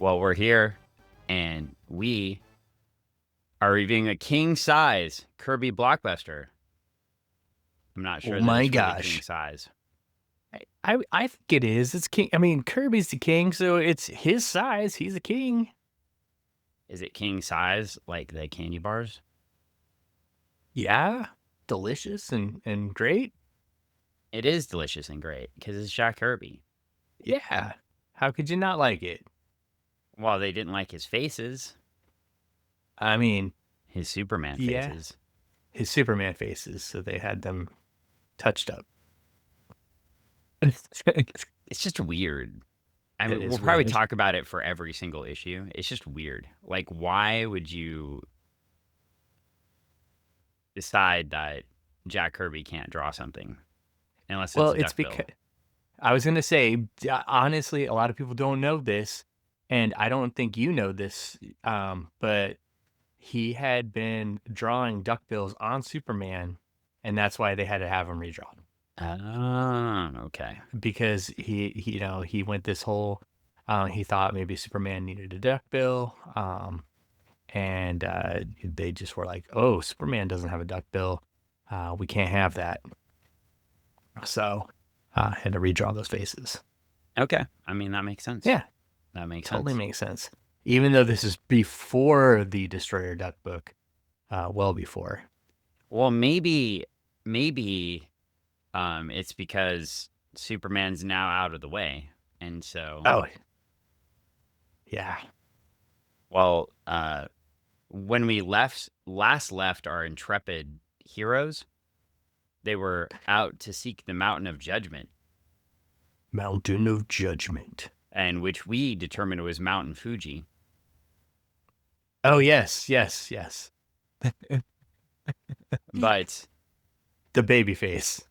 Well, we're here, and we are reviewing a king-size Kirby Blockbuster. I'm not sure Oh that my it's really gosh. king-size. I think it is. It's king. I mean, Kirby's the king, so it's his size. He's a king. Is it king-size like the candy bars? Yeah. Delicious and great. It is delicious and great because it's Jack Kirby. Yeah. How could you not like it? Well, they didn't like his faces, I mean, his Superman yeah, faces. his Superman faces, so they had them touched up. It's just weird. I It mean, we'll is probably weird. talk about it for every single issue. It's just weird. Like, why would you decide that Jack Kirby can't draw something unless it's Well, a it's duckbill? because I was gonna say, honestly, a lot of people don't know this, and I don't think you know this. But he had been drawing duckbills on Superman, and that's why they had to have him redrawn. Oh, okay. Because he went this whole, he thought maybe Superman needed a duckbill, and they just were like, "Oh, Superman doesn't have a duckbill, we can't have that." So, had to redraw those faces. Okay. I mean, that makes sense. Yeah, That makes totally sense. makes sense. Even though this is before the Destroyer Duck book, well before. Well, maybe it's because Superman's now out of the way. And so, Oh, yeah. well, when we last left our intrepid heroes, they were out to seek the Mountain of Judgment, Mountain of Judgment. and which we determined was Mountain Fuji. Oh, yes, yes, yes. But The baby face.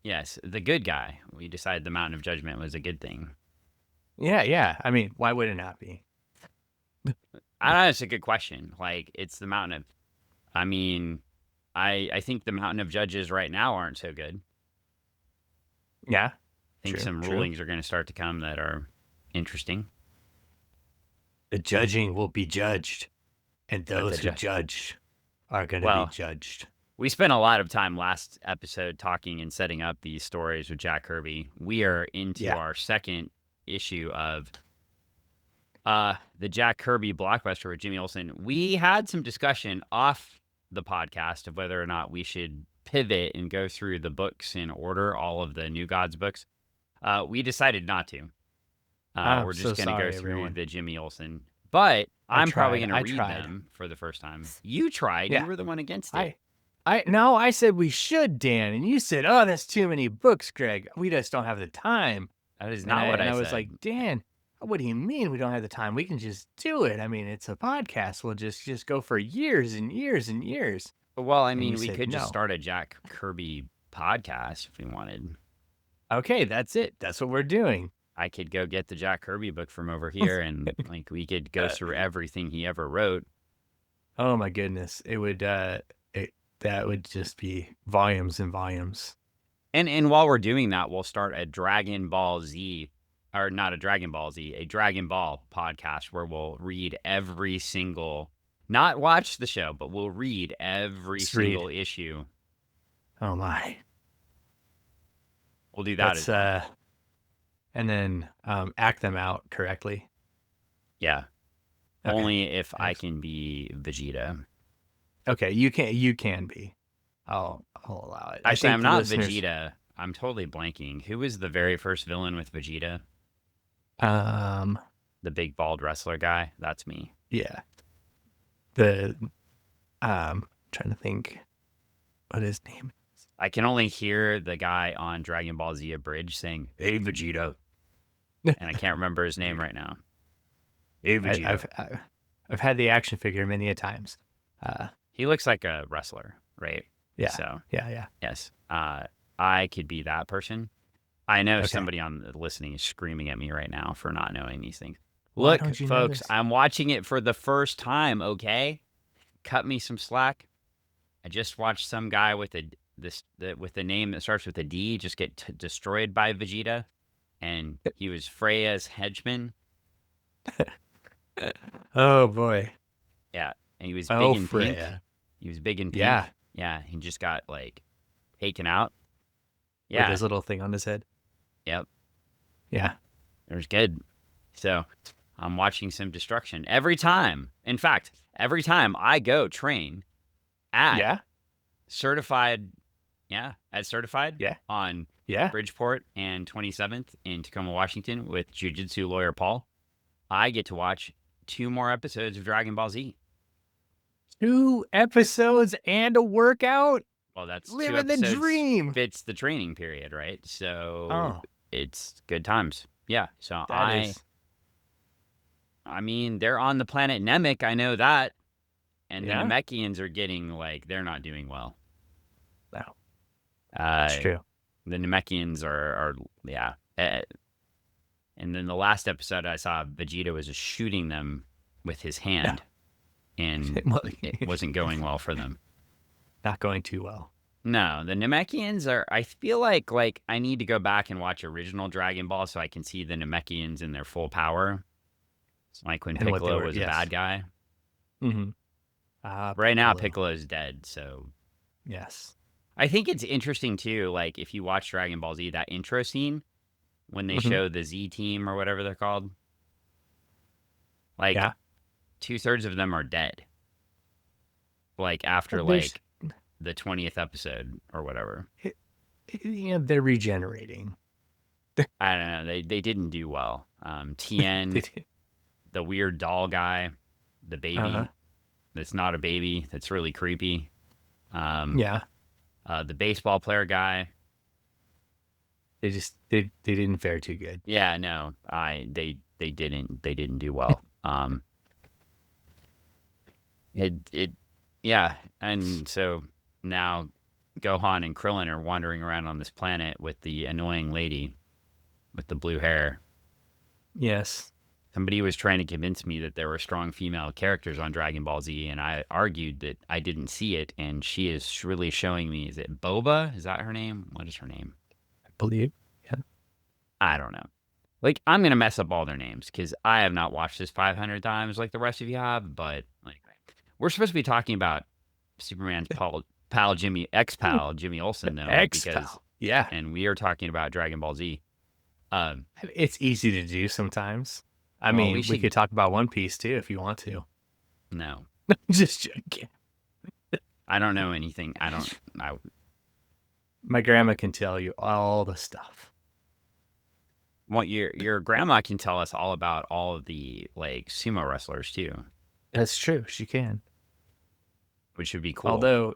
yes, the good guy. We decided the Mountain of Judgment was a good thing. Yeah, yeah. I mean, why would it not be? I know it's a good question. Like, it's the Mountain of. I mean, I think the Mountain of Judges right now aren't so good. Yeah, I think true, some true. rulings are going to start to come that are interesting. The judging will be judged, and But those who judge are going to be well, judged. we spent a lot of time last episode talking and setting up these stories with Jack Kirby. We are into Yeah. our second issue of the Jack Kirby blockbuster with Jimmy Olsen. We had some discussion off the podcast of whether or not we should pivot and go through the books in order, all of the New Gods books. We decided not to. I'm We're so just going to go sorry, through everyone. the Jimmy Olsen, but I I'm probably tried. going to I read tried. them for the first time. You tried. You Yeah. were the one against it. No, I said we should, Dan, and you said, "Oh, that's too many books, Greg. We just don't have the time." That is And not what I was said. like, "Dan, what do you mean we don't have the time? We can just do it. I mean, it's a podcast. We'll just go for years and years and years." Well, I And mean, you we said could just no. start a Jack Kirby podcast if we wanted. Okay, that's it. That's what we're doing. I could go get the Jack Kirby book from over here, and like we could go through everything he ever wrote. Oh my goodness, it would that would just be volumes and volumes. And while we're doing that, we'll start a Dragon Ball Z, or not a Dragon Ball Z, a Dragon Ball podcast where we'll read every single, not watch the show, but we'll read every Just single read. issue. Oh my. We'll do that as well. And then act them out correctly. Yeah. Okay. Only if I can be Vegeta. Okay, you can be. I'll allow it. Actually, I'm not listeners... Vegeta. I'm totally blanking. Who was the very first villain with Vegeta? The big bald wrestler guy. That's me. Yeah. Trying to think what his name is. I can only hear the guy on Dragon Ball Z Abridged saying, "Hey Vegeta," and I can't remember his name right now. Hey Vegeta. I've had the action figure many a times. He looks like a wrestler, right? Yeah. So yeah. yes, I could be that person. I know somebody on the listening is screaming at me right now for not knowing these things. Look, folks, I'm watching it for the first time. Okay, cut me some slack. I just watched some guy with a name that starts with a D just get destroyed by Vegeta, and he was Freya's henchman. Oh boy. Yeah, and he was big Oh, in pink. Freya. He was big in pink. Yeah. Yeah, he just got like taken out. With Yeah. his little thing on his head. Yep. Yeah. It was good. So I'm watching some destruction every time. In fact, every time I go train at Yeah. Certified, at Certified Yeah. on Yeah. Bridgeport and 27th in Tacoma, Washington with Jiu-Jitsu lawyer Paul, I get to watch 2 more episodes of Dragon Ball Z. 2 episodes and a workout? Well, that's 2 Living the episodes dream. fits the training period, right? So Oh, it's good times. Yeah. So that is. I mean, they're on the planet Namek. I know that. And the Yeah. Namekians are getting like they're not doing well. No. It's true. The Namekians are yeah. And then the last episode I saw, Vegeta was just shooting them with his hand, and it wasn't going well for them. Not going too well. No, the Namekians are. I feel like I need to go back and watch original Dragon Ball so I can see the Namekians in their full power. It's like when Piccolo was a bad guy. Mm-hmm. Right now, Piccolo's dead, so yes. I think it's interesting too. Like if you watch Dragon Ball Z, that intro scene when they show the Z team or whatever they're called, like 2/3 of them are dead. Like after like the 20th episode or whatever. Yeah, they're regenerating. I don't know. They didn't do well. Tien, the weird doll guy, the baby that's not a baby, that's really creepy. The baseball player guy. They didn't fare too good. Yeah, no. They didn't do well. And so now Gohan and Krillin are wandering around on this planet with the annoying lady with the blue hair. Yes. Somebody was trying to convince me that there were strong female characters on Dragon Ball Z, and I argued that I didn't see it, and she is really showing me. Is it Boba? Is that her name? What is her name? I believe. Yeah. I don't know. Like, I'm going to mess up all their names because I have not watched this 500 times like the rest of you have, but like, we're supposed to be talking about Superman's pal Jimmy, ex-pal Jimmy Olsen, though. Ex-pal. Yeah. And we are talking about Dragon Ball Z. It's easy to do sometimes. I mean, we could talk about One Piece too if you want to. No. Just joking. I don't know anything. My grandma can tell you all the stuff. Well, your grandma can tell us all about all of the like sumo wrestlers too. That's true. She can. Which would be cool. Although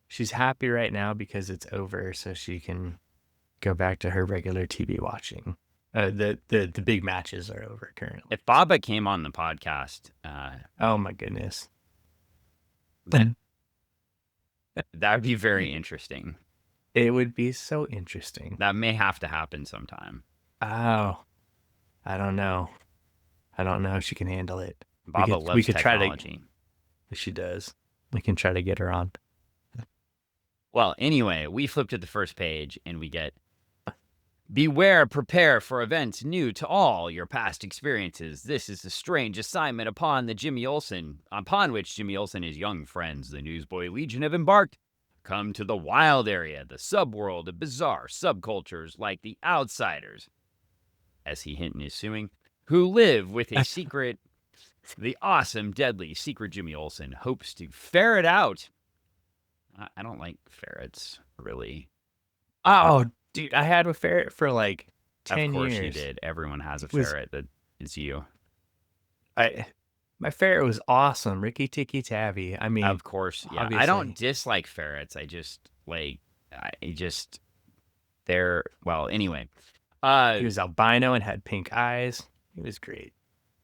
she's happy right now because it's over, so she can go back to her regular TV watching. The big matches are over currently. If Baba came on the podcast, oh my goodness, that would be very interesting. It would be so interesting. That may have to happen sometime. Oh, I don't know. I don't know if she can handle it. Baba loves technology. She does. We can try to get her on. Well, anyway, we flip to the first page and we get, beware, prepare for events new to all your past experiences. This is a strange assignment upon which Jimmy Olsen and his young friends, the Newsboy Legion, have embarked. Come to the wild area, the subworld of bizarre subcultures like the Outsiders, S.E. Hinton is suing, who live with a secret. The awesome, deadly secret Jimmy Olsen hopes to ferret out. I don't like ferrets, really. Oh, dude, I had a ferret for like 10 years. Of course you did. Everyone has a ferret that is you. My ferret was awesome. Ricky Tikki Tavi. I mean, of course, yeah. Obviously. I don't dislike ferrets. Well, anyway. He was albino and had pink eyes. He was great.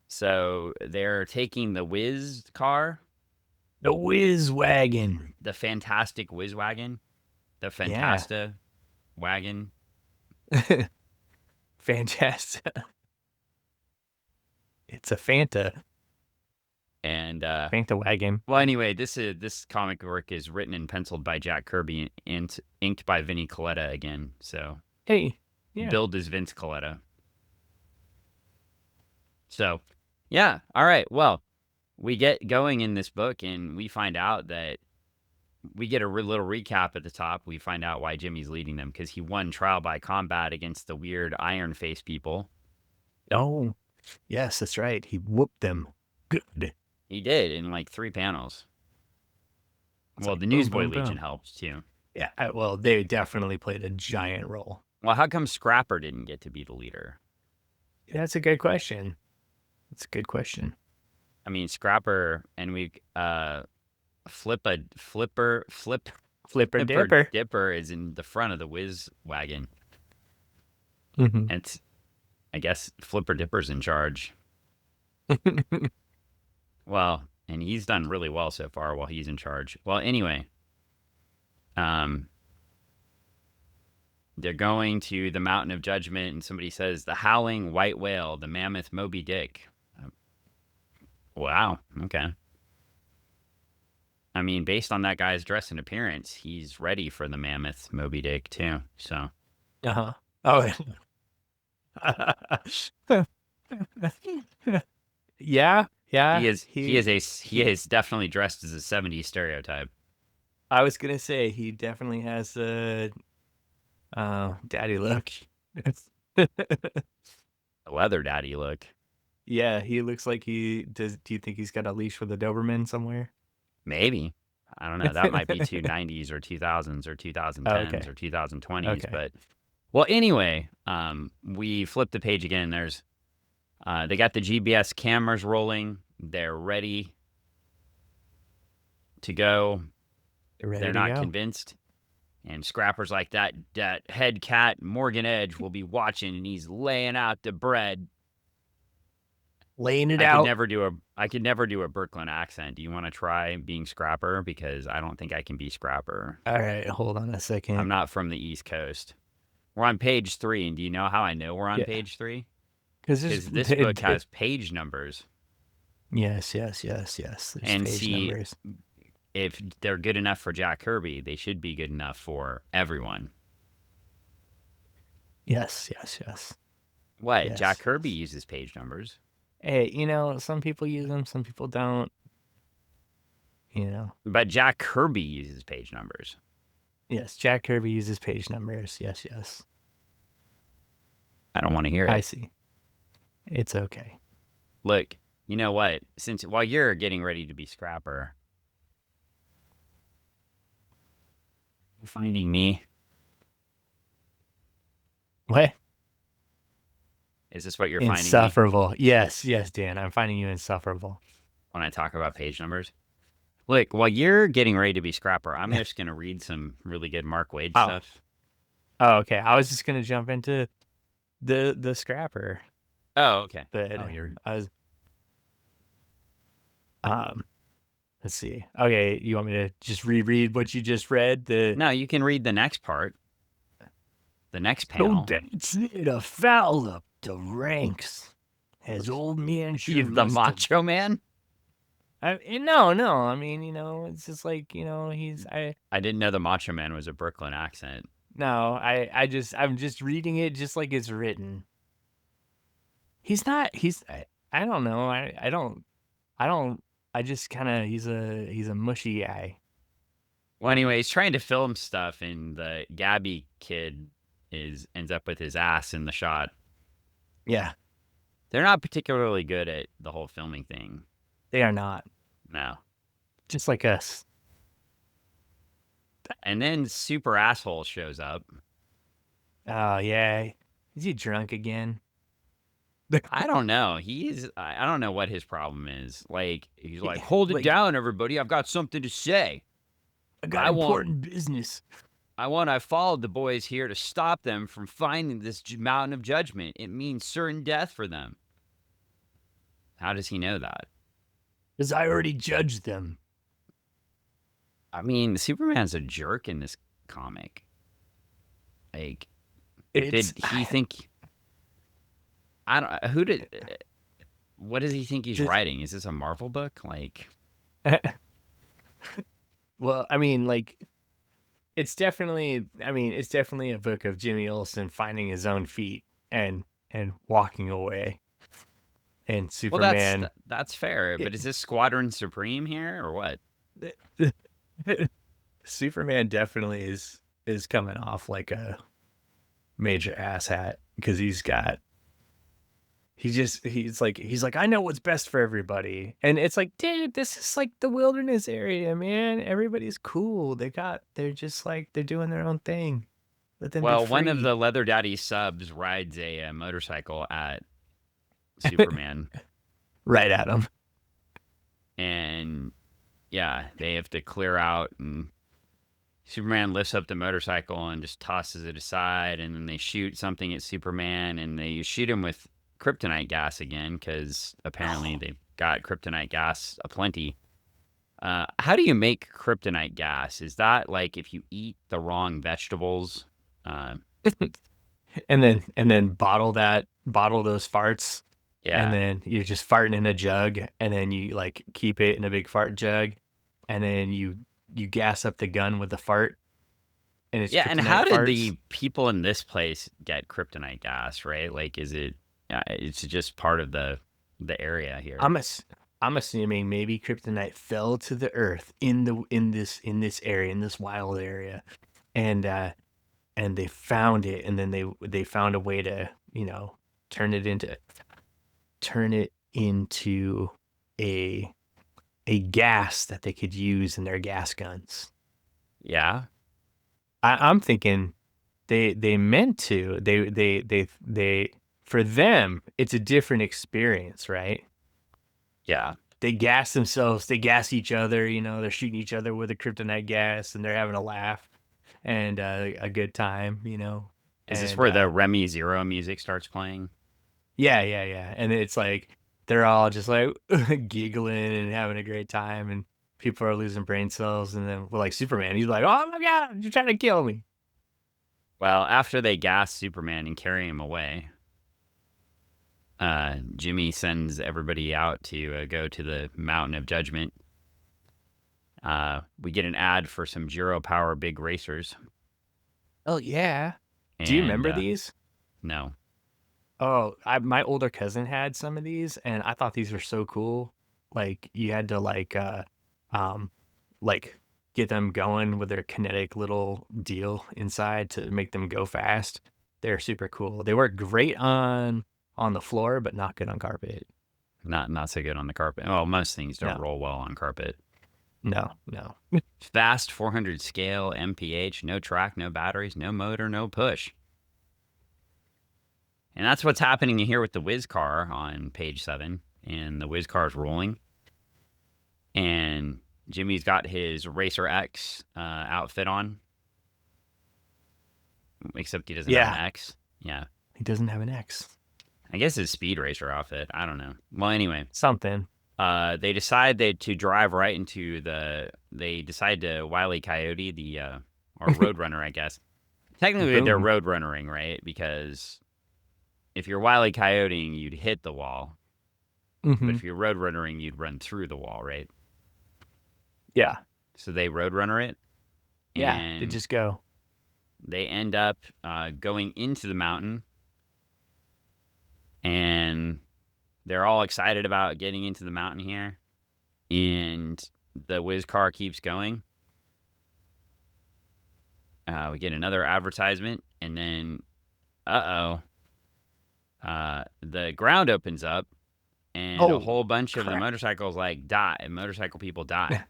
So they're taking the Whiz car. The Whiz Wagon. The fantastic Whiz Wagon. The Fantasta Wagon. Fantasta. It's a Fanta. And Fanta Wagon. Well, anyway, this comic work is written and penciled by Jack Kirby and inked by Vinnie Colletta again. So hey, yeah. Billed as Vince Colletta. So Yeah. All right. Well, we get going in this book, and we find out that we get a little recap at the top. We find out why Jimmy's leading them, because he won trial by combat against the weird iron face people. Oh, yes, that's right. He whooped them good. He did in like 3 panels. It's Well, like, the boom, Newsboy boom, Legion boom. helped too. Yeah, well, they definitely played a giant role. Well, how come Scrapper didn't get to be the leader? That's a good question. That's a good question. I mean, Scrapper and we Flipper Dipper. Dipper is in the front of the Whiz wagon. Mm-hmm. And I guess Flipper Dipper's in charge. Well, and he's done really well so far while he's in charge. Well, anyway, they're going to the Mountain of Judgment, and somebody says the howling white whale, the mammoth Moby Dick. Wow. Okay. I mean, based on that guy's dress and appearance, he's ready for the mammoth Moby Dick too. So. Uh-huh. Oh. Yeah. He is definitely dressed as a 70s stereotype. I was gonna say he definitely has a daddy look. A leather daddy look. Yeah, he looks like he does. Do you think he's got a leash with a Doberman somewhere? Maybe. I don't know. That might be 90s or 2000s or 2010s or 2020s. Okay. But, well, anyway, we flip the page again. There's, they got the GBS cameras rolling. They're ready to go. They're not convinced. And Scrapper's like, that head cat, Morgan Edge, will be watching, and he's laying out the bread. Laying it out. I could never do a Brooklyn accent. Do you want to try being Scrapper? Because I don't think I can be Scrapper. All right, hold on a second. I'm not from the East Coast. We're on page 3, and do you know how I know we're on page 3? Because this book has page numbers. Yes. There's and page numbers. If they're good enough for Jack Kirby, they should be good enough for everyone. Yes. What? Yes. Jack Kirby uses page numbers. Hey, some people use them, some people don't. But Jack Kirby uses page numbers. Yes, Jack Kirby uses page numbers. Yes. I don't want to hear it. I see. It's okay. Look, you know what? While you're getting ready to be Scrapper, you're finding me. What? Is this what you're finding? Insufferable. Yes, Dan. I'm finding you insufferable. When I talk about page numbers. Look, while you're getting ready to be Scrapper, I'm just going to read some really good Mark Waid stuff. Oh, okay. I was just going to jump into the Scrapper. Oh, okay. But let's see. Okay, you want me to just reread what you just read? No, you can read the next part. The next panel. So that's it, a foul up the ranks. As old man He's the Macho Man? No. I mean, it's just like, he's... I didn't know the Macho Man was a Brooklyn accent. No, I'm just reading it just like it's written. He's not... I don't know. I just kind of... He's a mushy guy. Well, anyway, he's trying to film stuff, and the Gabby kid ends up with his ass in the shot. Yeah. They're not particularly good at the whole filming thing. They are not. No. Just like us. And then Super Asshole shows up. Oh, yeah. Is he drunk again? I don't know. I don't know what his problem is. Like, he's like, hold it down, everybody. I've got something to say. I got important business. I followed the boys here to stop them from finding this mountain of judgment. It means certain death for them. How does he know that? Because I already judged them. I mean, Superman's a jerk in this comic. Like, did he think... what does he think he's writing? Is this a Marvel book? Like... Well, I mean, like... It's definitely a book of Jimmy Olsen finding his own feet and walking away. And Well, Superman, that's fair. But is this Squadron Supreme here or what? Superman definitely is coming off like a major asshat because he's like I know what's best for everybody, and it's like, dude, this is like the wilderness area, man. Everybody's cool. They're just like they're doing their own thing. Let them be Well, one of free. the Leather Daddy subs rides a motorcycle at Superman, Right at them. and yeah, they have to clear out, and Superman lifts up the motorcycle and just tosses it aside, and then they shoot something at Superman, and they shoot him with kryptonite gas again because apparently they've got kryptonite gas aplenty. How do you make kryptonite gas? Is that like if you eat the wrong vegetables? Uh, and then bottle those farts, and yeah, then you're just farting in a jug, and then you like keep it in a big fart jug, and then you gas up the gun with the fart, and it's yeah. And how kryptonite did farts. the people in this place get kryptonite gas? Right? Like, is it? It's just part of the area here. I'm ass- I'm assuming maybe kryptonite fell to the earth in this area, in this wild area, and they found it, and then they found a way to turn it into turn it into a gas that they could use in their gas guns. Yeah, I'm thinking they meant to. They for them it's a different experience, right? yeah. They gas themselves, they gas each other, they're shooting each other with a kryptonite gas, and they're having a laugh and a good time. Is this And where the Remy Zero music starts playing? yeah. And it's like they're all just like giggling and having a great time, and people are losing brain cells. And then, well, like Superman, he's like, "Oh my god, you're trying to kill me!" Well, after they gas Superman and carry him away, Jimmy sends everybody out to go to the Mountain of Judgment. We get an ad for some Giro Power Big Racers. Oh yeah. Do you And remember these? no. Oh, my older cousin had some of these, and I thought these were so cool. Like you had to um, like get them going with their kinetic little deal inside to make them go fast. They're super cool. They work great on the floor, but not good on carpet. Not so good on the carpet. Well, most things don't No, roll well on carpet. no. Fast 400 scale MPH, no track, no batteries, no motor, no push. And that's what's happening here with the Whiz car on page 7. And the Whiz car is rolling. And Jimmy's got his Racer X outfit on. Except he doesn't have an Yeah, X. Yeah. he doesn't have an X. I guess his Speed Racer outfit. I don't know. Well, anyway. Something. They decide to drive right into they decide to Wile E. Coyote or Roadrunner, I guess. Technically, they're Boom. Roadrunnering, right? Because if you're Wile E. Coyoting, you'd hit the wall. But Hmm. if you're Roadrunnering, you'd run through the wall, right? Yeah, So they Roadrunner it, yeah. They and just go. they end up going into the mountain, and they're all excited about getting into the mountain here. And the Whiz car keeps going. We get another advertisement, and then, the ground opens up, and a Oh whole bunch of the crap! motorcycles die. Motorcycle people die.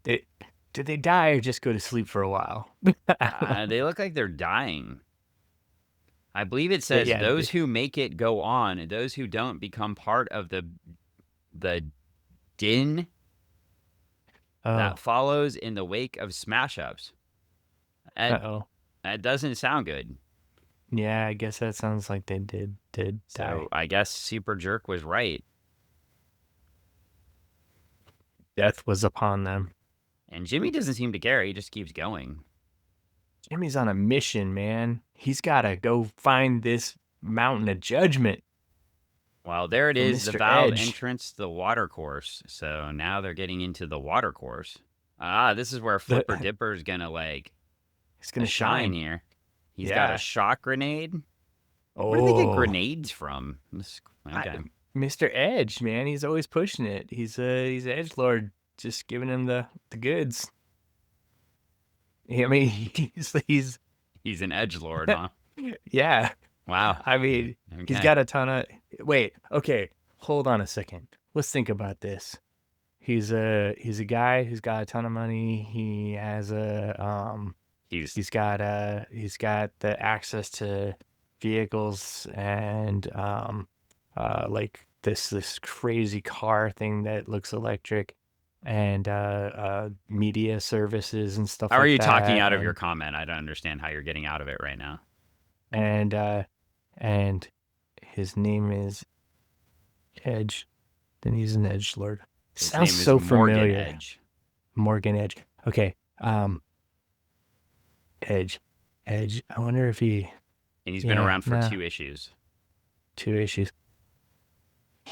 They, did they die or just go to sleep for a while? They look like they're dying. I believe it They- says yeah. those who make it go on, and those who don't become part of the din Oh. that follows in the wake of smash ups. That, Oh. that doesn't sound good. Yeah, I guess that sounds like they did die. So I guess Super Jerk was right. Death was upon them. And Jimmy doesn't seem to care. He just keeps going. Jimmy's on a mission, man. He's got to go find this mountain of judgment Well, there it for is, the Mr. valve Edge. entrance to the Watercourse. So now they're getting into the Watercourse. This is where The, Flipper Dipper is gonna it's going to shine shine. here. He's got a Yeah. shock grenade. Where do they get Oh. grenades from? Okay. Mr. Edge, man. He's always pushing it. He's an edgelord, just giving him the goods. I mean, He's an edgelord, huh? yeah. Wow. I mean, he's got a ton of. Wait, okay, hold on a second. Let's think about this. He's a guy who's got a ton of money. He has he's got the access to vehicles and like this crazy car thing that looks electric, and media services and stuff How like are you that. talking out of your comment? I don't understand how you're getting out of it right now. And his name is Edge. Then he's an edgelord. Sounds so familiar. Edge. Morgan Edge. Okay. Edge. I wonder if he. And he's been around for 2 issues. 2 issues.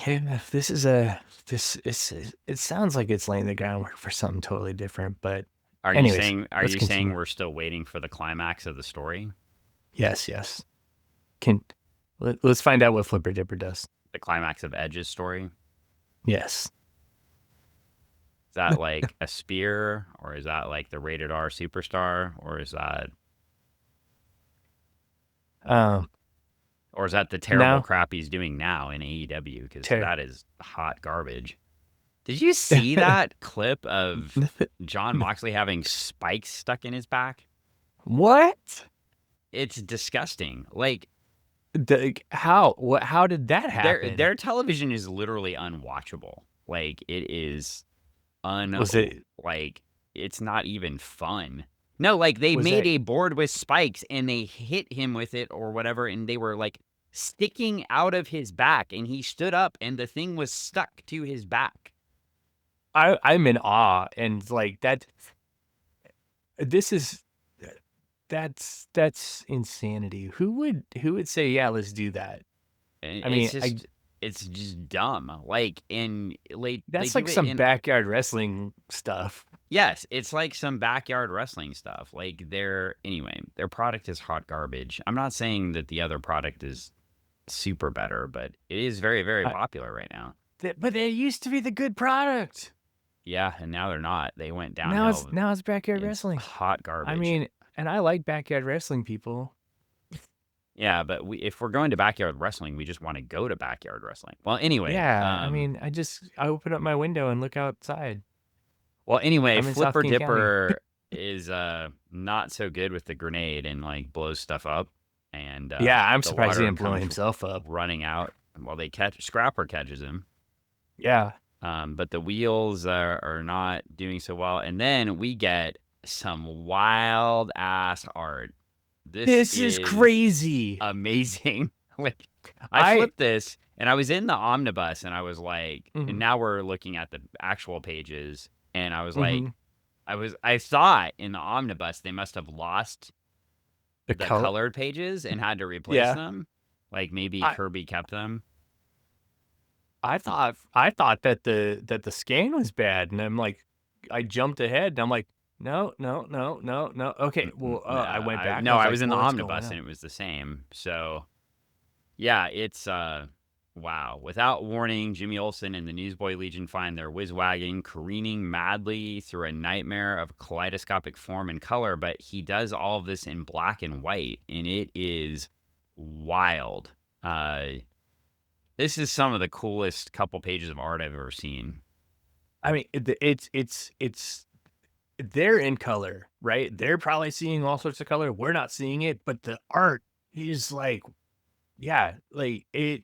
Yeah, it sounds like it's laying the groundwork for something totally different, but are you saying we're still waiting for the climax of the story? Yes. Let's find out what Flipper Dipper does. The climax of Edge's story? Yes. Is that like a spear, or is that like the rated R superstar, or is that or is that the terrible crap he's doing now in AEW? Because that is hot garbage. Did you see that clip of Jon Moxley having spikes stuck in his back? What? It's disgusting. Like, how did that happen? Their television is literally unwatchable. Like, it is like, it's not even fun. No, like, they made a board with spikes and they hit him with it or whatever, and they were like sticking out of his back, and he stood up and the thing was stuck to his back. I'm in awe, and like that. That's insanity. Who would say, yeah, let's do that? I mean, it's just dumb. Like, that's like some backyard wrestling stuff. Yes, it's like some backyard wrestling stuff. Like, their product is hot garbage. I'm not saying that the other product is super better, but it is very, very popular right now. But they used to be the good product. Yeah, and now they're not. They went downhill. Now it's backyard wrestling. Hot garbage. I mean, and I like backyard wrestling, people. Yeah, but if we're going to backyard wrestling, we just want to go to backyard wrestling. Well, anyway. Yeah, I mean, I open up my window and look outside. Well, anyway, Flipper Dipper is not so good with the grenade and like blows stuff up. And yeah, I'm surprised he didn't blow himself up. Running out while Scrapper catches him. Yeah. But the wheels are not doing so well. And then we get some wild ass art. This is crazy. Amazing. Like, I flipped this and I was in the omnibus and I was like, and now we're looking at the actual pages, and I was like, I thought in the omnibus they must have lost the colored pages and had to replace them. Like, maybe Kirby kept them. I thought that the scan was bad, and I'm like, I jumped ahead, and I'm like, no. Okay, well, I went back. I was in the omnibus, and it was the same. So, yeah, it's wow. Without warning, Jimmy Olsen and the Newsboy Legion find their Whiz Wagon careening madly through a nightmare of kaleidoscopic form and color, but he does all of this in black and white, and it is wild. This is some of the coolest couple pages of art I've ever seen. I mean, it's they're in color, right? They're probably seeing all sorts of color. We're not seeing it, but the art is like, yeah, like it.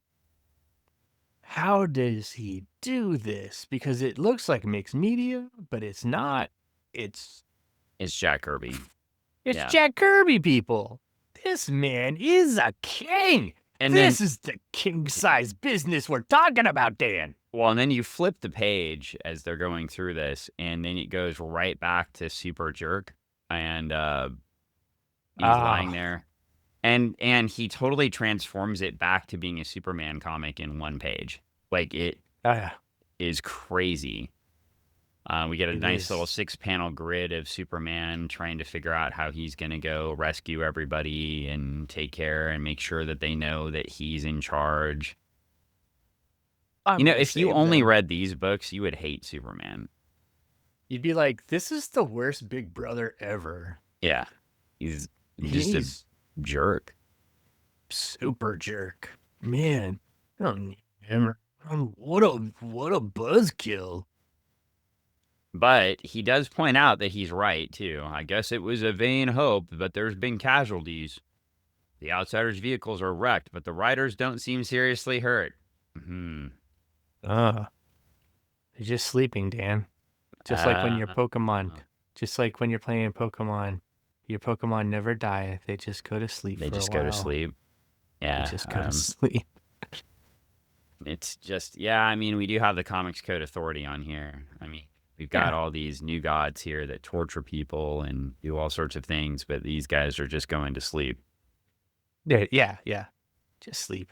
How does he do this? Because it looks like mixed media, but it's not. It's Jack Kirby. It's Jack Kirby, people. This man is a king. And this is the king-size business we're talking about, Dan. Well, and then you flip the page as they're going through this, and then it goes right back to Super Jerk, and he's lying there. And he totally transforms it back to being a Superman comic in one page. Like, it is crazy. We get a nice little 6-panel grid of Superman trying to figure out how he's going to go rescue everybody and take care and make sure that they know that he's in charge. You know, if you only read these books, you would hate Superman. You'd be like, this is the worst big brother ever. Yeah. He's just a jerk. Super jerk. Man. I don't remember. What a buzzkill. But he does point out that he's right, too. I guess it was a vain hope, but there's been casualties. The Outsiders' vehicles are wrecked, but the riders don't seem seriously hurt. They're just sleeping, Dan. Just like when your Pokemon, just like when you're playing Pokemon, your Pokemon never die. They just go to sleep. They just go to sleep. Yeah. They just go to sleep. It's just, yeah, I mean, we do have the Comics Code Authority on here. I mean, we've got all these new gods here that torture people and do all sorts of things, but these guys are just going to sleep. Yeah. Just sleep.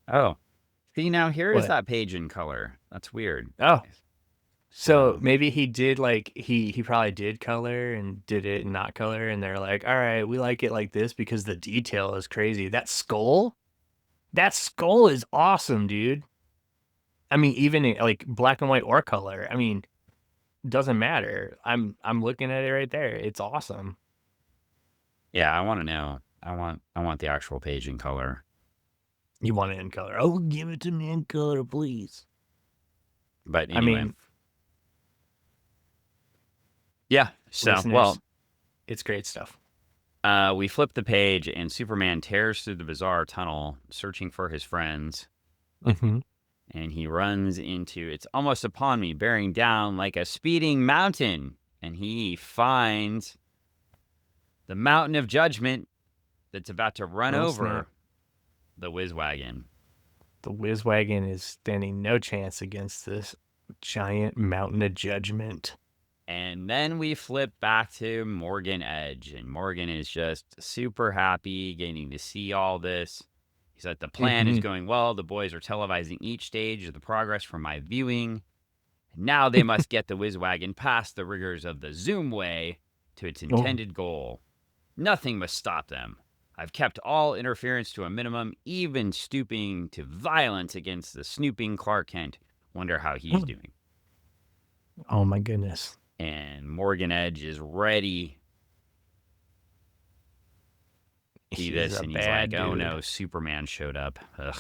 Oh. See, now here is that page in color. That's weird. Oh. So maybe he did he probably did color and did it and not color, and they're like, all right, we like it like this because the detail is crazy. That skull is awesome, dude. I mean, even in, like black and white or color. I mean, doesn't matter. I'm looking at it right there. It's awesome. Yeah, I want to know. I want the actual page in color. You want it in color? Oh, give it to me in color, please. But anyway. I mean, yeah. So, it's great stuff. We flip the page, and Superman tears through the bizarre tunnel, searching for his friends. Mm-hmm. And he runs into, it's almost upon me, bearing down like a speeding mountain. And he finds the mountain of judgment that's about to run over the Whiz Wagon. The Whiz Wagon is standing no chance against this giant mountain of judgment. And then we flip back to Morgan Edge, and Morgan is just super happy getting to see all this. He said the plan is going well. The boys are televising each stage of the progress from my viewing. Now they must get the Whiz Wagon past the rigors of the Zoom way to its intended goal. Nothing must stop them. I've kept all interference to a minimum, even stooping to violence against the snooping Clark Kent. Wonder how he's doing. Oh, my goodness. And Morgan Edge is ready. See this, and he's like, oh no, Superman showed up. Ugh.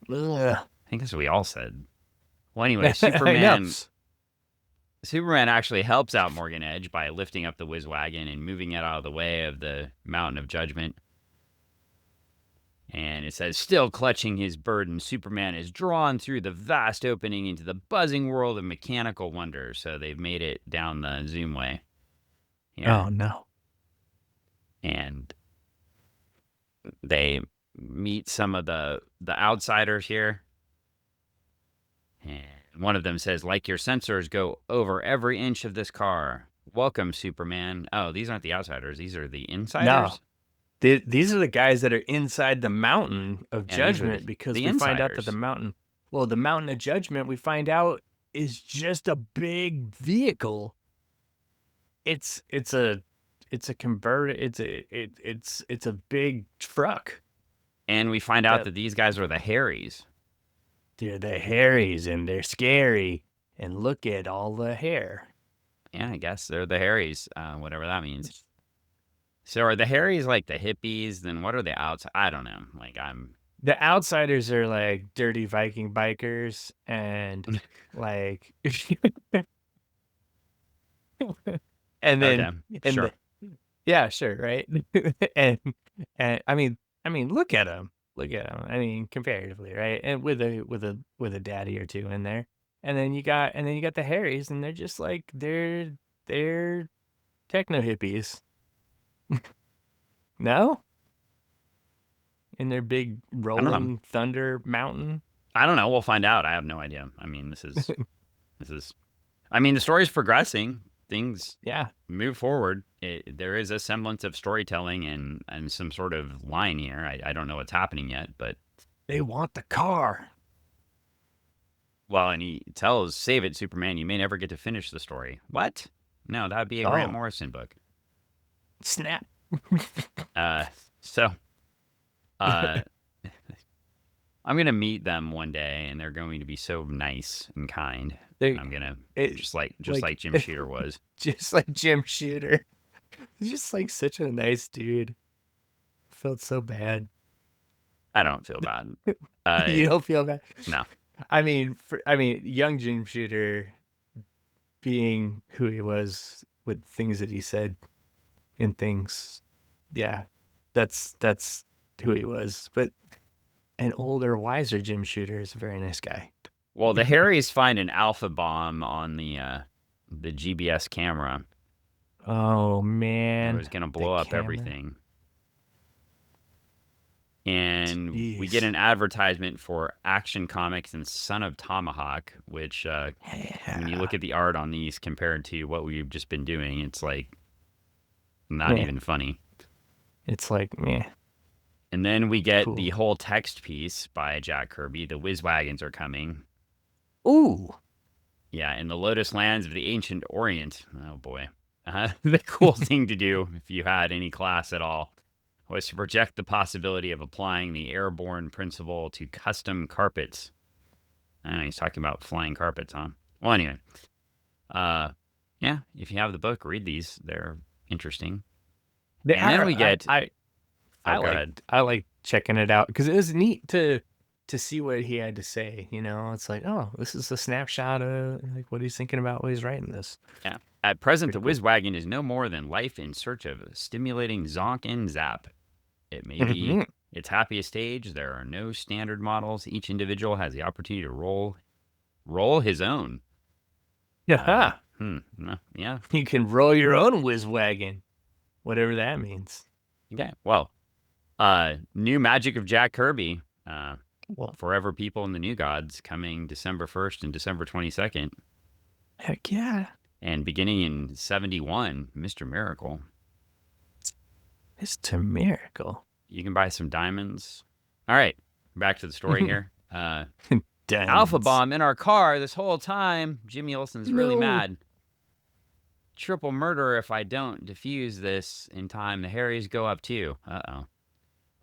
I think that's what we all said. Well, anyway, Superman actually helps out Morgan Edge by lifting up the Whiz Wagon and moving it out of the way of the Mountain of Judgment. And it says, still clutching his burden, Superman is drawn through the vast opening into the buzzing world of mechanical wonders. So they've made it down the Zoom way. Yeah. Oh, no. And they meet some of the outsiders here. And one of them says, like your sensors go over every inch of this car. Welcome, Superman. Oh, these aren't the outsiders. These are the insiders? No. These are the guys that are inside the mountain of judgment, because we find out that the mountain of judgment, we find out, is just a big vehicle. It's a converter. It's a big truck. And we find out that these guys are the Harrys. They're the Harrys, and they're scary. And look at all the hair. Yeah, I guess they're the Harrys, whatever that means. So are the Harrys like the hippies? Then what are the outs? I don't know. The outsiders are like dirty Viking bikers, and like, and then, okay. Sure. Yeah, sure, right. and I mean, look at them. I mean, comparatively, right? And with a daddy or two in there, and then you got the Harrys, and they're just like they're techno hippies. No? In their big rolling thunder mountain? I don't know. We'll find out. I have no idea. I mean, this is I mean, the story's progressing. Things move forward. There is a semblance of storytelling and some sort of line here. I don't know what's happening yet, but they want the car. Well, and he tells, save it, Superman. You may never get to finish the story. What? No, that would be a Grant Morrison book. Snap. I'm gonna meet them one day, and they're going to be so nice and kind. I'm gonna just like Jim Shooter was. Just like Jim Shooter. He's just like such a nice dude. Felt so bad. I don't feel bad. You don't feel bad? No. I mean, young Jim Shooter, being who he was with things that he said and things, yeah, that's who he was. But an older, wiser Jim Shooter is a very nice guy. Well, the Harrys find an alpha bomb on the GBS camera. Oh man, It was gonna blow up everything. And we get an advertisement for Action Comics and Son of Tomahawk, which when you look at the art on these compared to what we've just been doing, it's like not even funny. It's like, meh. And then we get the whole text piece by Jack Kirby. The Whiz Wagons are coming. Ooh. Yeah, in the Lotus Lands of the Ancient Orient. Oh, boy. The cool thing to do, if you had any class at all, was to project the possibility of applying the airborne principle to custom carpets. I don't know, he's talking about flying carpets, huh? Well, anyway. Yeah, if you have the book, read these. They're interesting. Then we get... I like checking it out because it was neat to see what he had to say. You know, it's like, oh, this is a snapshot of like what he's thinking about while he's writing this. Yeah. At present, the Whiz Wagon is no more than life in search of a stimulating zonk and zap. It may be its happiest stage. There are no standard models. Each individual has the opportunity to roll his own. Yeah. Yeah. You can roll your own Whiz Wagon, whatever that means. Okay. Well, new magic of Jack Kirby. Forever People and the New Gods coming December 1st and December 22nd. Heck yeah. And beginning in 71, Mr. Miracle. Mr. Miracle. You can buy some diamonds. All right. Back to the story here. Alpha bomb in our car this whole time. Jimmy Olsen's really mad. Triple murder if I don't defuse this in time. The Harrys go up too. Uh-oh.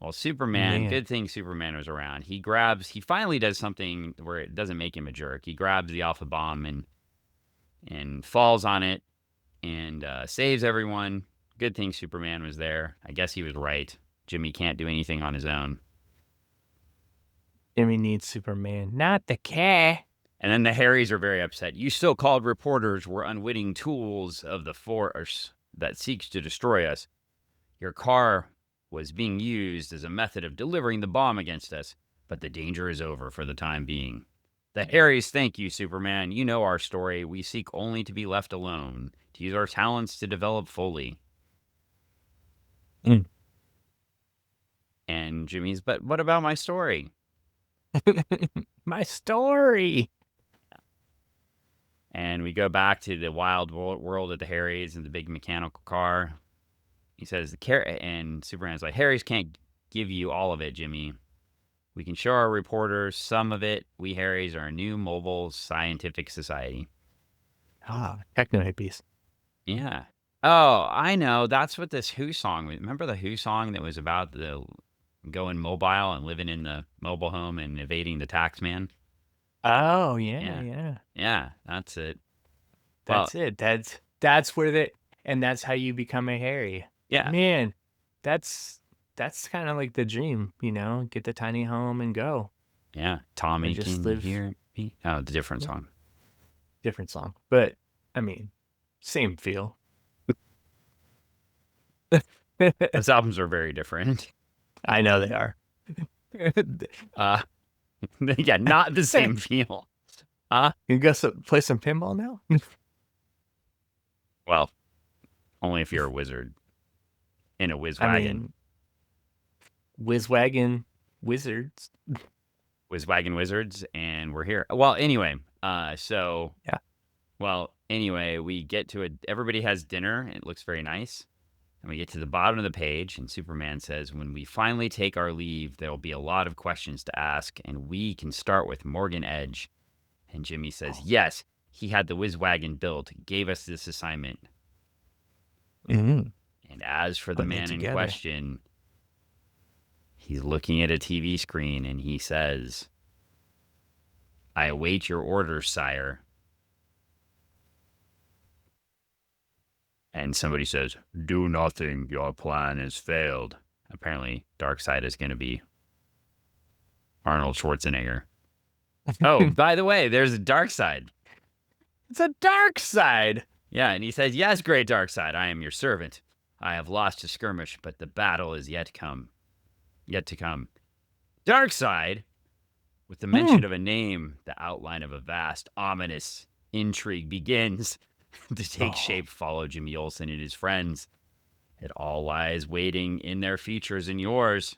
Well, Superman, good thing Superman was around. He finally does something where it doesn't make him a jerk. He grabs the alpha bomb and falls on it and saves everyone. Good thing Superman was there. I guess he was right. Jimmy can't do anything on his own. Jimmy needs Superman, not the cat. And then the Harrys are very upset. You so-called reporters were unwitting tools of the force that seeks to destroy us. Your car was being used as a method of delivering the bomb against us, but the danger is over for the time being. The Harrys thank you, Superman. You know our story. We seek only to be left alone, to use our talents to develop fully. And Jimmy's, but what about my story? My story. And we go back to the wild world of the Harrys and the big mechanical car. He says, and Superman's like, Harrys can't give you all of it, Jimmy. We can show our reporters some of it. We Harrys are a new mobile scientific society. Techno hippies. Yeah. Oh, I know. That's what this Who song was. Remember the Who song that was about the going mobile and living in the mobile home and evading the tax man? Oh, yeah. Yeah, that's it. That's it. That's where and that's how you become a Harry. Yeah. Man, that's kind of like the dream, you know, get the tiny home and go. Yeah. Tommy just live here. Oh, it's a different song. Different song. But, I mean, same feel. Those albums are very different. I know they are. Yeah, not the same feel. You go play some pinball now? Well, only if you're a wizard in a Whiz Wagon. I mean, Whiz Wagon Wizards. Whiz Wagon Wizards, and we're here. Well, anyway, so yeah. Well, anyway, we get to it. Everybody has dinner. It looks very nice. And we get to the bottom of the page, and Superman says, when we finally take our leave, there will be a lot of questions to ask, and we can start with Morgan Edge. And Jimmy says, yes, he had the Whiz Wagon built, gave us this assignment. Mm-hmm. And as for the man in question, He's looking at a TV screen and he says, "I await your orders, sire." And somebody says, "Do nothing. Your plan has failed." Apparently, Darkseid is going to be Arnold Schwarzenegger. Oh, by the way, there's a Darkseid. It's a Darkseid. Yeah, and he says, "Yes, great Darkseid, I am your servant. I have lost a skirmish, but the battle is yet to come. Darkseid, with the mention of a name, the outline of a vast, ominous intrigue begins to take shape. Follow Jimmy Olsen and his friends. It all lies waiting in their features and yours."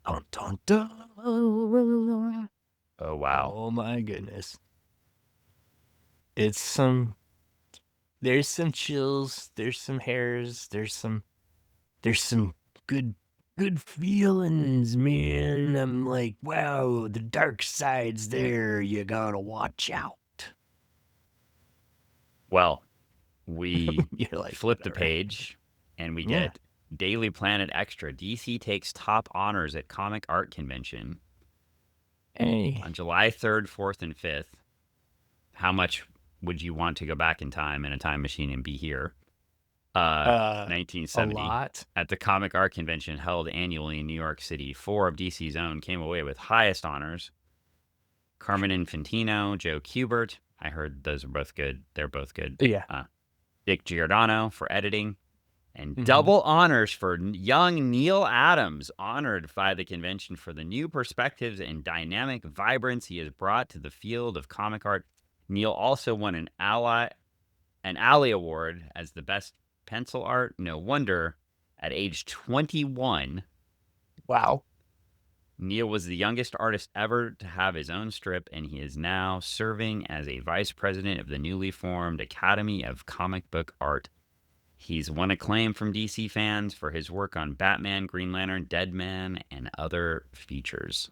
Dun, dun, dun. Oh, wow. Oh, my goodness. There's some chills, there's some hairs, there's some good feelings, man. I'm like, wow, the dark side's there. You gotta watch out. Well, we like, flip the page and we get Daily Planet Extra. DC takes top honors at Comic Art Convention. Hey. On July 3rd, 4th, and 5th. How much would you want to go back in time in a time machine and be here? 1970. A lot. At the Comic Art Convention held annually in New York City, 4 of DC's own came away with highest honors. Carmen Infantino, Joe Kubert. I heard those are both good. They're both good. Yeah. Dick Giordano for editing. And double honors for young Neil Adams, honored by the convention for the new perspectives and dynamic vibrance he has brought to the field of comic art. Neil also won an Alley Award as the best pencil art. No wonder, at age 21. Wow. Neil was the youngest artist ever to have his own strip, and he is now serving as a vice president of the newly formed Academy of Comic Book Art. He's won acclaim from DC fans for his work on Batman, Green Lantern, Deadman, and other features.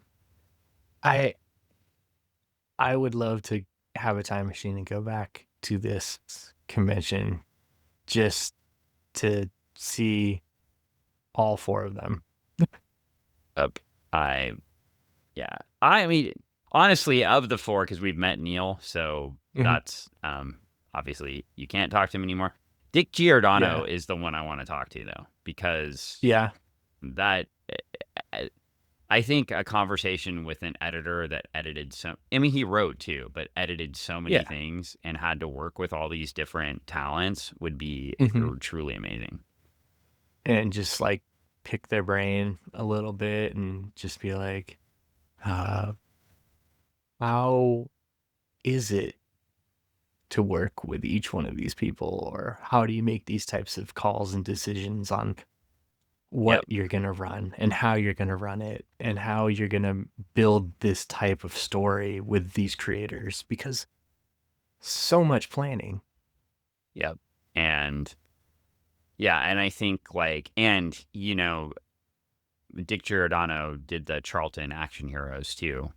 I would love to have a time machine and go back to this convention just to see all 4 of them. I mean, honestly, of the 4, because we've met Neil, so that's obviously you can't talk to him anymore. Dick Giordano is the one I want to talk to, though, because that I think a conversation with an editor that edited he wrote too, but edited so many things and had to work with all these different talents would be truly amazing. And just like pick their brain a little bit and just be like, how is it to work with each one of these people, or how do you make these types of calls and decisions on what you're going to run and how you're going to run it and how you're going to build this type of story with these creators, because so much planning. Yep. And I think Dick Giordano did the Charlton Action Heroes too.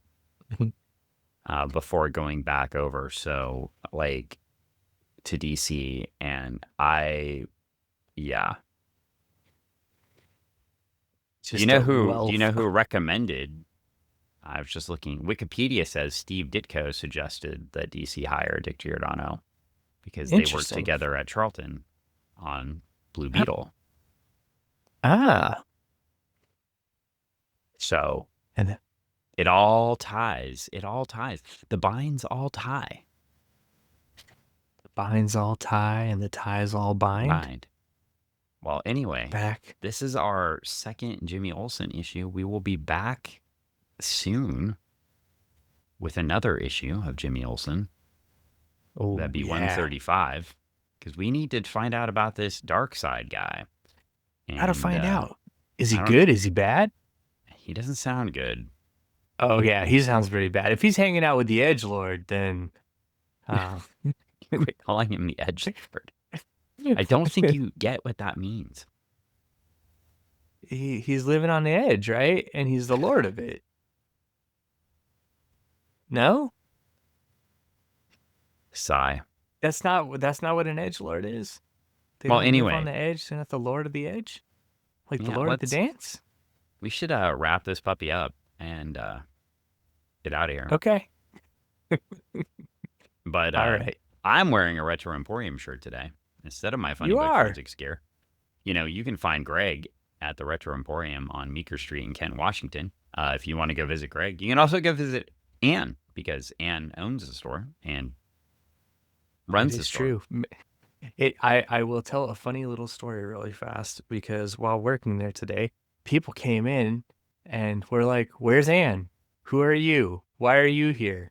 Before going back over, so to DC, and do you know who recommended? I was just looking. Wikipedia says Steve Ditko suggested that DC hire Dick Giordano because they worked together at Charlton on Blue Beetle. So and it all ties. The binds all tie. The binds all tie and the ties all bind. Well, anyway, this is our second Jimmy Olsen issue. We will be back soon with another issue of Jimmy Olsen. Oh, that'd be 135, because we need to find out about this Darkseid guy. How to find out? Is he good? Is he bad? He doesn't sound good. Oh, yeah, he sounds pretty bad. If he's hanging out with the Edgelord, then... Quit calling him the Edgelord. I don't think you get what that means. He's living on the edge, right? And he's the lord of it. No? Sigh. That's not what an edgelord is. They anyway, live on the edge. They're not the lord of the edge, like the lord of the dance. we should wrap this puppy up and get out of here. Okay. But All right. I'm wearing a Retro Emporium shirt today instead of my Funny You Book are. Forensics gear. You know, you can find Greg at the Retro Emporium on Meeker Street in Kent, Washington. If you want to go visit Greg, you can also go visit Anne because Anne owns the store and runs the store. It is true. I will tell a funny little story really fast because while working there today, people came in and were like, "Where's Anne? Who are you? Why are you here?"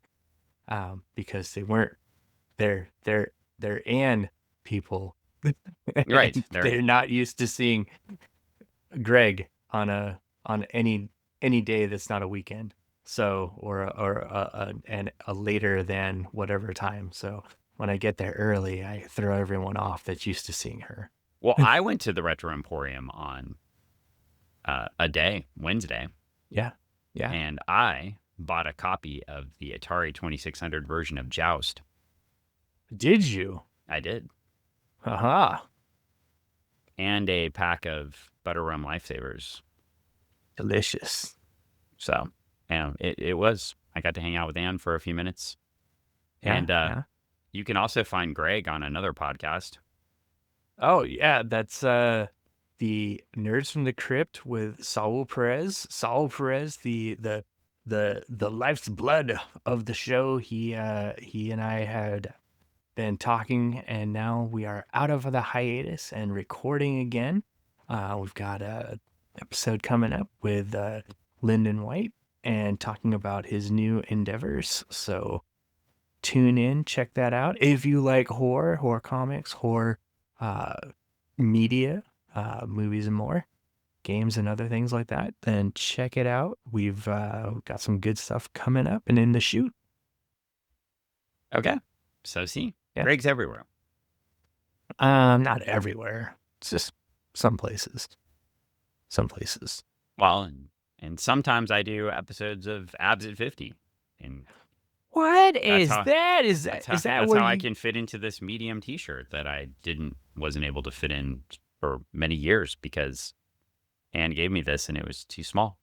Because they weren't. They're Anne people. Right. They're not used to seeing Greg on any day that's not a weekend. So or a later than whatever time. So when I get there early, I throw everyone off that's used to seeing her. Well, I went to the Retro Emporium on Wednesday. Yeah. Yeah. And I bought a copy of the Atari 2600 version of Joust. Did you? I did. Aha. And a pack of Butter Rum Lifesavers. Delicious. So, and it was. I got to hang out with Anne for a few minutes. Yeah, and you can also find Greg on another podcast. Oh, yeah. That's the Nerds from the Crypt with Saul Perez. Saul Perez, the life's blood of the show. He and I had been talking, and now we are out of the hiatus and recording again. We've got a episode coming up with Lyndon White and talking about his new endeavors. So tune in, check that out. If you like horror comics, horror media, movies and more, games and other things like that, then check it out. We've got some good stuff coming up and in the shoot. Okay. So see, yeah. Greg's everywhere. Not everywhere. It's just some places. Some places. Well, and sometimes I do episodes of Abs at 50. And what is that? Is that that's where how I can fit into this medium T-shirt that I wasn't able to fit in for many years because Anne gave me this and it was too small.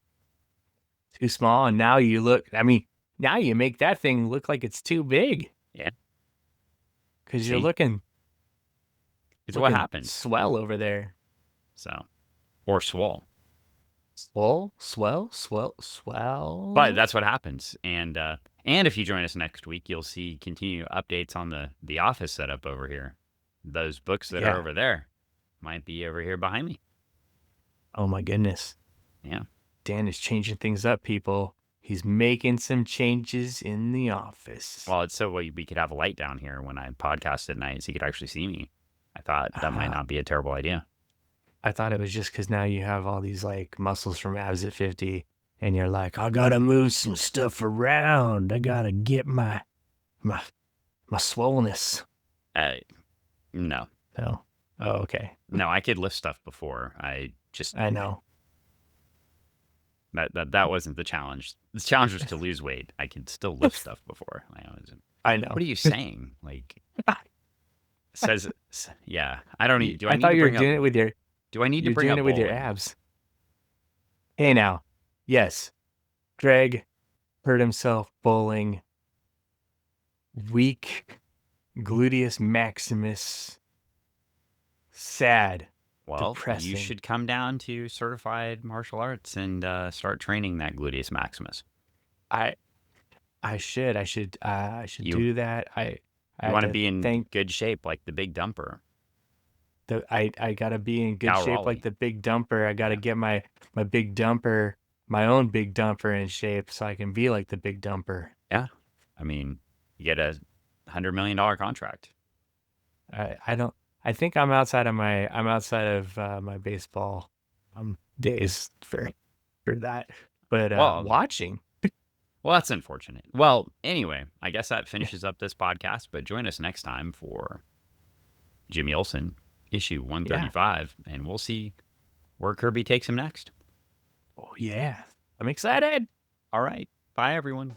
Too small, and now you look. I mean, now you make that thing look like it's too big. Yeah. Because you're looking. It's what happens. Swell over there. So, or swell. Swell. But that's what happens. And if you join us next week, you'll see continued updates on the office setup over here. Those books that are over there might be over here behind me. Oh my goodness. Yeah. Dan is changing things up, people. He's making some changes in the office. Well, it's so we could have a light down here when I podcast at night so you could actually see me. I thought that might not be a terrible idea. I thought it was just because now you have all these like muscles from Abs at 50 and you're like, I gotta move some stuff around. I gotta get my swollenness. No. No. Oh, okay. No, I could lift stuff before. I know. That wasn't the challenge. The challenge was to lose weight. I could still lift stuff before. I know. What are you saying? Like, says, yeah. I don't need. I thought you were doing it with your. Do I need to bring doing up it with your abs? Hey now, yes, Greg hurt himself bowling. Weak gluteus maximus. Sad. Well, depressing. You should come down to Certified Martial Arts and start training that gluteus maximus. I should do that. I want to be in good shape like the Big Dumper. I gotta be in good shape like the Big Dumper. I gotta get my Big Dumper, my own Big Dumper in shape so I can be like the Big Dumper. Yeah, I mean, you get a $100 million contract. I think I'm outside of my baseball days for that. But watching. Well, that's unfortunate. Well, anyway, I guess that finishes up this podcast. But join us next time for Jimmy Olsen, issue 135, and we'll see where Kirby takes him next. Oh, yeah. I'm excited. All right. Bye, everyone.